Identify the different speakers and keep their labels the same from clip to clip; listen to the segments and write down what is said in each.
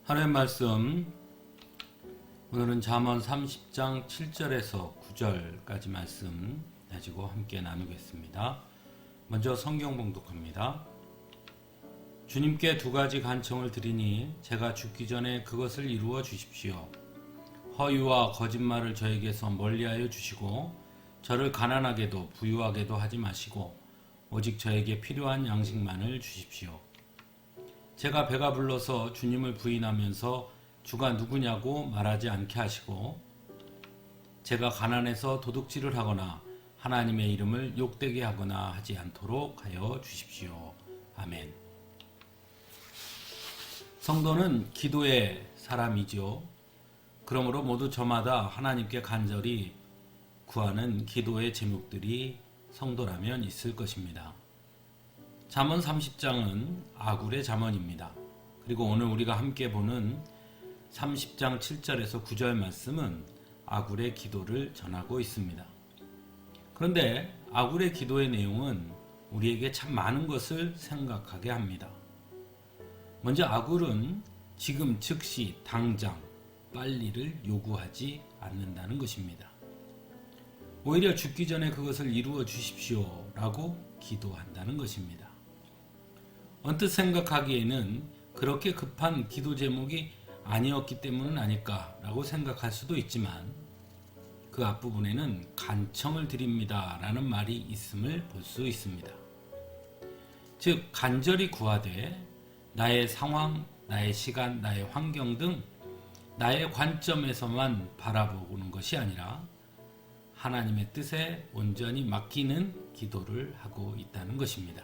Speaker 1: 하나님 말씀, 오늘은 잠언 30장 7절에서 9절까지 말씀 가지고 함께 나누겠습니다. 먼저 성경 봉독합니다. 주님께 두 가지 간청을 드리니 제가 죽기 전에 그것을 이루어 주십시오. 허위와 거짓말을 저에게서 멀리하여 주시고 저를 가난하게도 부유하게도 하지 마시고 오직 저에게 필요한 양식만을 주십시오. 제가 배가 불러서 주님을 부인하면서 주가 누구냐고 말하지 않게 하시고 제가 가난해서 도둑질을 하거나 하나님의 이름을 욕되게 하거나 하지 않도록 하여 주십시오. 아멘. 성도는 기도의 사람이죠. 그러므로 모두 저마다 하나님께 간절히 구하는 기도의 제목들이 성도라면 있을 것입니다. 잠언 30장은 아굴의 잠언입니다. 그리고 오늘 우리가 함께 보는 30장 7절에서 9절 말씀은 아굴의 기도를 전하고 있습니다. 그런데 아굴의 기도의 내용은 우리에게 참 많은 것을 생각하게 합니다. 먼저 아굴은 지금 즉시 당장 빨리를 요구하지 않는다는 것입니다. 오히려 죽기 전에 그것을 이루어 주십시오 라고 기도한다는 것입니다. 언뜻 생각하기에는 그렇게 급한 기도 제목이 아니었기 때문은 아닐까라고 생각할 수도 있지만 그 앞부분에는 간청을 드립니다 라는 말이 있음을 볼 수 있습니다. 즉 간절히 구하되 나의 상황, 나의 시간, 나의 환경 등 나의 관점에서만 바라보는 것이 아니라 하나님의 뜻에 온전히 맡기는 기도를 하고 있다는 것입니다.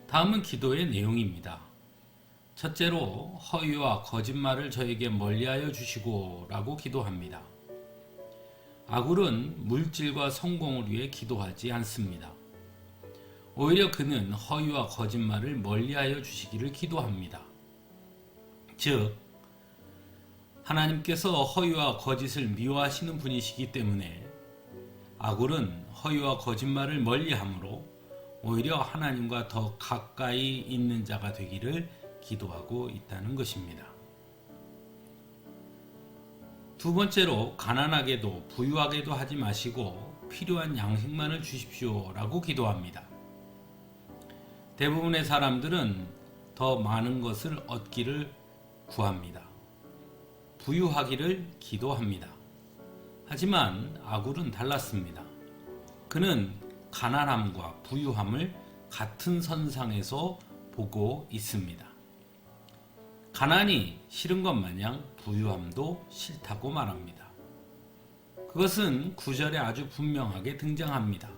Speaker 1: 다음은 기도의 내용입니다. 첫째로 허위와 거짓말을 저에게 멀리하여 주시고 라고 기도합니다. 아굴은 물질과 성공을 위해 기도하지 않습니다. 오히려 그는 허위와 거짓말을 멀리하여 주시기를 기도합니다. 즉 하나님께서 허위와 거짓을 미워하시는 분이시기 때문에 아굴은 허위와 거짓말을 멀리함으로 오히려 하나님과 더 가까이 있는 자가 되기를 기도하고 있다는 것입니다. 두 번째로 가난하게도 부유하게도 하지 마시고 필요한 양식만을 주십시오 라고 기도합니다. 대부분의 사람들은 더 많은 것을 얻기를 구합니다. 부유하기를 기도합니다. 하지만 아굴은 달랐습니다. 그는 가난함과 부유함을 같은 선상에서 보고 있습니다. 가난이 싫은 것 마냥 부유함도 싫다고 말합니다. 그것은 9절에 아주 분명하게 등장합니다.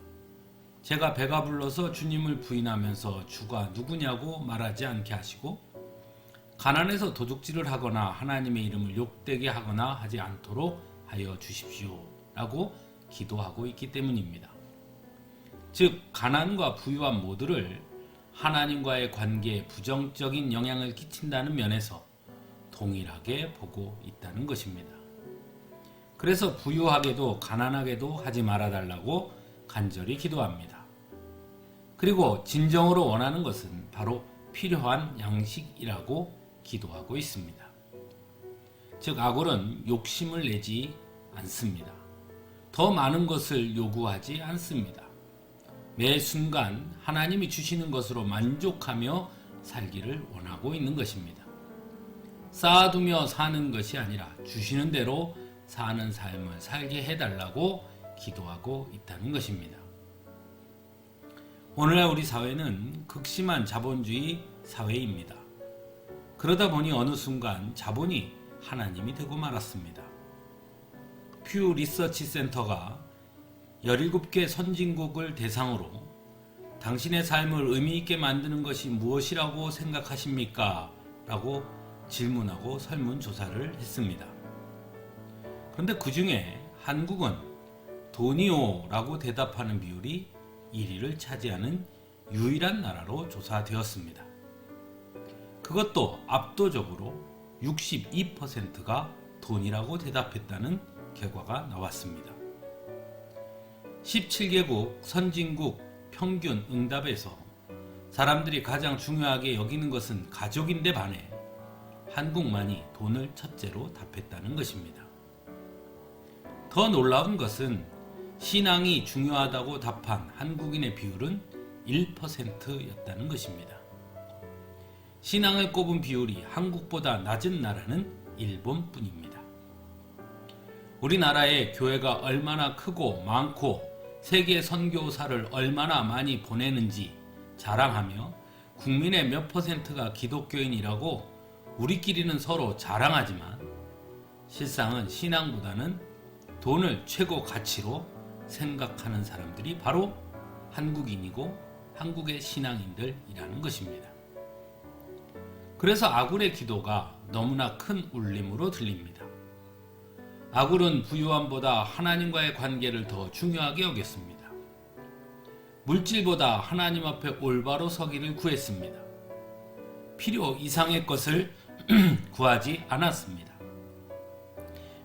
Speaker 1: 제가 배가 불러서 주님을 부인하면서 주가 누구냐고 말하지 않게 하시고 가난해서 도둑질을 하거나 하나님의 이름을 욕되게 하거나 하지 않도록 하여 주십시오 라고 기도하고 있기 때문입니다. 즉 가난과 부유함 모두를 하나님과의 관계에 부정적인 영향을 끼친다는 면에서 동일하게 보고 있다는 것입니다. 그래서 부유하게도 가난하게도 하지 말아달라고 간절히 기도합니다. 그리고 진정으로 원하는 것은 바로 필요한 양식이라고 기도하고 있습니다. 즉 아굴은 욕심을 내지 않습니다. 더 많은 것을 요구하지 않습니다. 매 순간 하나님이 주시는 것으로 만족하며 살기를 원하고 있는 것입니다. 쌓아두며 사는 것이 아니라 주시는 대로 사는 삶을 살게 해달라고 기도하고 있다는 것입니다. 오늘날 우리 사회는 극심한 자본주의 사회입니다. 그러다 보니 어느 순간 자본이 하나님이 되고 말았습니다. 퓨 리서치 센터가 17개 선진국을 대상으로 당신의 삶을 의미있게 만드는 것이 무엇이라고 생각하십니까? 라고 질문하고 설문조사를 했습니다. 그런데 그 중에 한국은 돈이요 라고 대답하는 비율이 1위를 차지하는 유일한 나라로 조사되었습니다. 그것도 압도적으로 62%가 돈이라고 대답했다는 결과가 나왔습니다. 17개국 선진국 평균 응답에서 사람들이 가장 중요하게 여기는 것은 가족인데 반해 한국만이 돈을 첫째로 답했다는 것입니다. 더 놀라운 것은 신앙이 중요하다고 답한 한국인의 비율은 1%였다는 것입니다. 신앙을 꼽은 비율이 한국보다 낮은 나라는 일본뿐입니다. 우리나라의 교회가 얼마나 크고 많고 세계 선교사를 얼마나 많이 보내는지 자랑하며 국민의 몇 %가 기독교인이라고 우리끼리는 서로 자랑하지만 실상은 신앙보다는 돈을 최고 가치로 생각하는 사람들이 바로 한국인이고 한국의 신앙인들이라는 것입니다. 그래서 아굴의 기도가 너무나 큰 울림으로 들립니다. 아굴은 부유함보다 하나님과의 관계를 더 중요하게 여겼습니다. 물질보다 하나님 앞에 올바로 서기를 구했습니다. 필요 이상의 것을 구하지 않았습니다.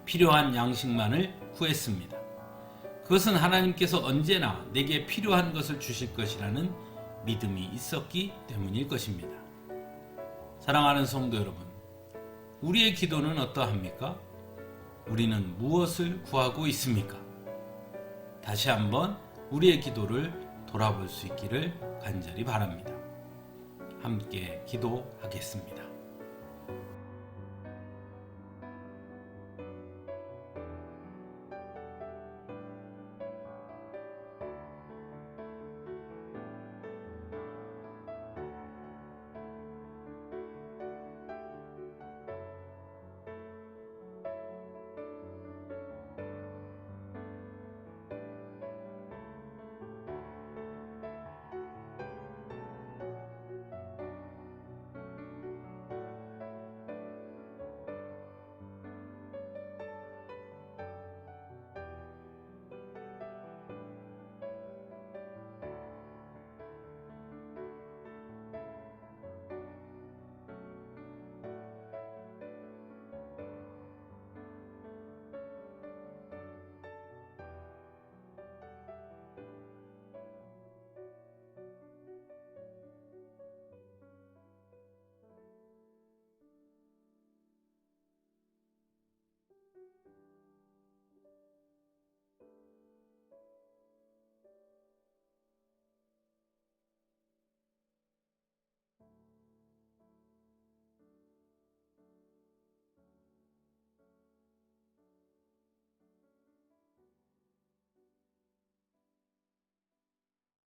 Speaker 1: 필요한 양식만을 구했습니다. 그것은 하나님께서 언제나 내게 필요한 것을 주실 것이라는 믿음이 있었기 때문일 것입니다. 사랑하는 성도 여러분, 우리의 기도는 어떠합니까? 우리는 무엇을 구하고 있습니까? 다시 한번 우리의 기도를 돌아볼 수 있기를 간절히 바랍니다. 함께 기도하겠습니다.